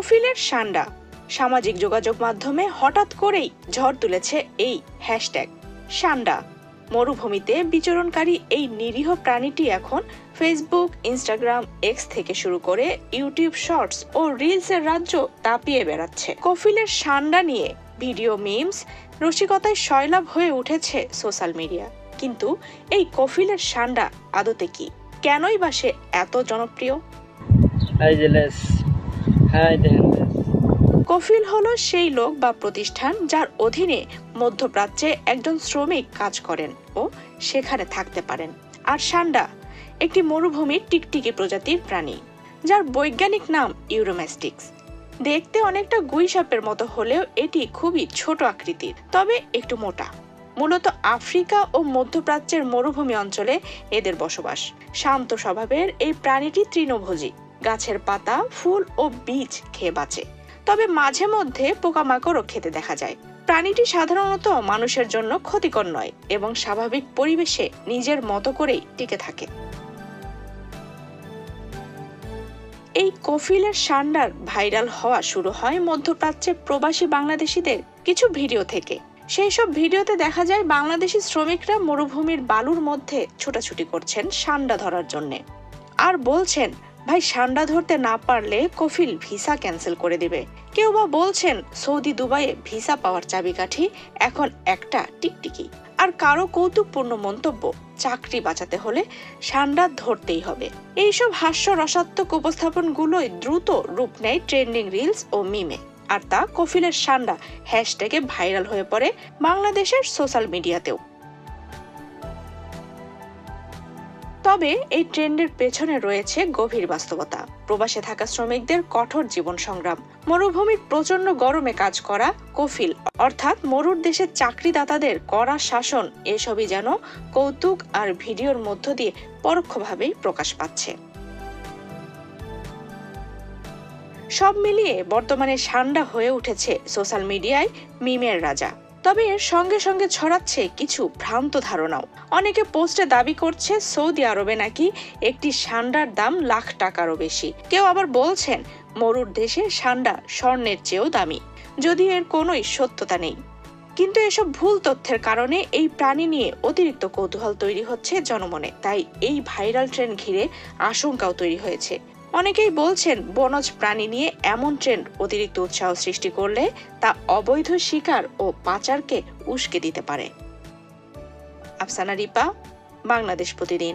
কফিলের সান্ডা সামাজিক যোগাযোগ মাধ্যমে হঠাৎ করেই ঝড় তুলেছে এই হ্যাশট্যাগ সান্ডা। মরুভূমিতে বিচরণকারী এই নিরীহ প্রাণীটি এখন ফেসবুক, ইনস্টাগ্রাম, এক্স থেকে শুরু করে ইউটিউব শর্টস ও রিলসের রাজ্য দাপিয়ে বেড়াচ্ছে। কফিলের সান্ডা নিয়ে ভিডিও, মিমস, রসিকতায় সয়লাভ হয়ে উঠেছে সোশ্যাল মিডিয়া। কিন্তু এই কফিলের সান্ডা আদতে কি, কেনই বা সে এত জনপ্রিয়? কফিল হলো সেই লোক বা প্রতিষ্ঠান যার অধীনে মধ্যপ্রাচ্যে একজন শ্রমিক কাজ করেন ও সেখানে থাকতে পারেন। আর সান্ডা একটি মরুভূমির টিকটিকি প্রজাতির প্রাণী, যার বৈজ্ঞানিক নাম ইউরোম্যাস্টিক্স। দেখতে অনেকটা গুই সাপের মতো হলেও এটি খুবই ছোট আকৃতির, তবে একটু মোটা। মূলত আফ্রিকা ও মধ্যপ্রাচ্যের মরুভূমি অঞ্চলে এদের বসবাস। শান্ত স্বভাবের এই প্রাণীটি তৃণভোজী, গাছের পাতা, ফুল ও বীজ খেয়ে বাঁচে। তবে মাঝে মধ্যে পোকামাকড়ও খেতে দেখা যায়। প্রাণীটি সাধারণত মানুষের জন্য ক্ষতিকর নয় এবং স্বাভাবিক পরিবেশে নিজের মতো করেই টিকে থাকে। এই কফিলের সান্ডার ভাইরাল হওয়া শুরু হয় মধ্যপ্রাচ্যে প্রবাসী বাংলাদেশিদের কিছু ভিডিও থেকে। সেই সব ভিডিওতে দেখা যায় বাংলাদেশি শ্রমিকরা মরুভূমির বালুর মধ্যে ছোটাছুটি করছেন সান্ডা ধরার জন্য, আর বলছেন, ভাই সান্ডা ধরতে না পারলে কফিল ভিসা ক্যান্সেল করে দিবে। কেউ বা বলছেন সৌদি, দুবাইয়ে ভিসা পাওয়ার চাবিকাঠি এখন একটা টিকটিকি। আর কারো কৌতুকপূর্ণ মন্তব্য, চাকরি বাঁচাতে হলে সান্ডা ধরতেই হবে। এইসব হাস্য রসাত্মক উপস্থাপনগুলোই দ্রুত রূপ নেয় ট্রেন্ডিং রিলস ও মিমে, আর তা কফিলের সান্ডা হ্যাশট্যাগে ভাইরাল হয়ে পড়ে বাংলাদেশের সোশ্যাল মিডিয়াতেও। তবে এই ট্রেন্ডের পেছনে রয়েছে গভীর বাস্তবতা। প্রবাসে থাকা শ্রমিকদের কঠোর জীবন সংগ্রাম, মরুভূমির প্রচন্ড গরমে কাজ করা, কফিল অর্থাৎ মরুর দেশের চাকরিদাতাদের কড়া শাসন, এসবই যেন কৌতুক আর ভিডিওর মধ্য দিয়ে পরোক্ষভাবেই প্রকাশ পাচ্ছে। সব মিলিয়ে বর্তমানে সান্ডা হয়ে উঠেছে সোশ্যাল মিডিয়ায় মিমের রাজা। তবে এর সঙ্গে সঙ্গে ছড়াচ্ছে কিছু ভ্রান্ত ধারণাও। অনেকে পোস্টে দাবি করছে সৌদি আরবে নাকি একটি সান্ডার দাম লাখ টাকারও বেশি। কেউ আবার বলছেন মরুর দেশে সান্ডা স্বর্ণের চেয়েও দামি, যদিও এর কোনোই সত্যতা নেই। কিন্তু এসব ভুল তথ্যের কারণে এই প্রাণী নিয়ে অতিরিক্ত কৌতূহল তৈরি হচ্ছে জনমনে। তাই এই ভাইরাল ট্রেন্ড ঘিরে আশঙ্কাও তৈরি হয়েছে। অনেকেই বলছেন বনজ প্রাণী নিয়ে এমন ট্রেন্ড অতিরিক্ত উৎসাহ সৃষ্টি করলে তা অবৈধ শিকার ও পাচারকে উস্কে দিতে পারে। আফসানা রিপা, বাংলাদেশ প্রতিদিন।